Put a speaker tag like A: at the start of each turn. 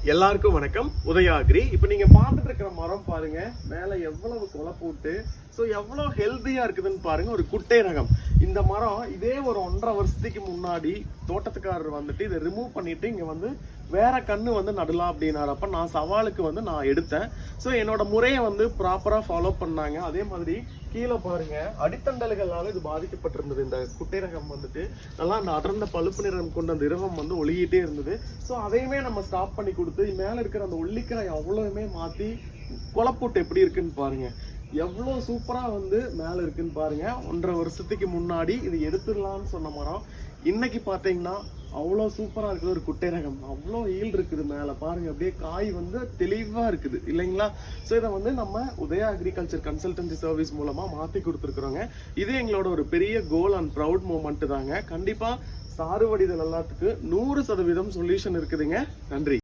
A: எல்லாருக்கும் வணக்கம். உதயாகிரி. இப்போ நீங்க பார்த்துட்டு இருக்கிற மரம் பாருங்க, மேல எவ்வளவு கொலை போட்டு எவ்வளவு ஹெல்த்தியா இருக்குதுன்னு பாருங்க. ஒரு குட்டை ரகம் இந்த மரம் இதே ஒரு 1.5 வருஷத்துக்கு முன்னாடி தோட்டத்துக்காரர் வந்துட்டு இதை ரிமூவ் பண்ணிட்டு இங்க வந்து வேற கண்ணு வந்து நடலாம் அப்படின்னாரு. அப்ப நான் சவாலுக்கு நான் எடுத்தேன். என்னோட முறையை ப்ராப்பரா ஃபாலோ பண்ணாங்க. அதே மாதிரி கீழே பாருங்க, அடித்தண்டல்களால இது பாதிக்கப்பட்டிருந்தது. இந்த குட்டை ரகம் நல்லா அந்த அடர்ந்த பழுப்பு நிறம் கொண்ட அந்த இரவம் ஒளியிட்டே இருந்தது. அதையுமே நம்ம ஸ்டாப் பண்ணி கொடுத்து மேல இருக்கிற அந்த உள்ளிக்காய் அவ்வளவுமே மாத்தி கொலைப்போட்டு எப்படி இருக்குன்னு பாருங்க. எவ்வளோ சூப்பரா மேல இருக்குன்னு பாருங்க. 1.5 வருஷத்துக்கு முன்னாடி இது எடுத்துடலாம்னு சொன்ன மரம் இன்னைக்கு பாத்தீங்கன்னா அவ்வளோ சூப்பரா இருக்குது. ஒரு குட்டை ரகம் அவ்வளோ ஈல் இருக்குது. மேல பாருங்க, அப்படியே காய் தெளிவா இருக்குது இல்லைங்களா? இதை நம்ம உதயா அக்ரிகல்ச்சர் கன்சல்டன்சி சர்வீஸ் மூலமா மாத்தி கொடுத்துருக்குறோங்க. இது எங்களோட ஒரு பெரிய கோல் அண்ட் ப்ரௌட் மூமெண்ட் தாங்க. கண்டிப்பா சாறுவடிதல் எல்லாத்துக்கு 100% சொல்யூஷன் இருக்குதுங்க. நன்றி.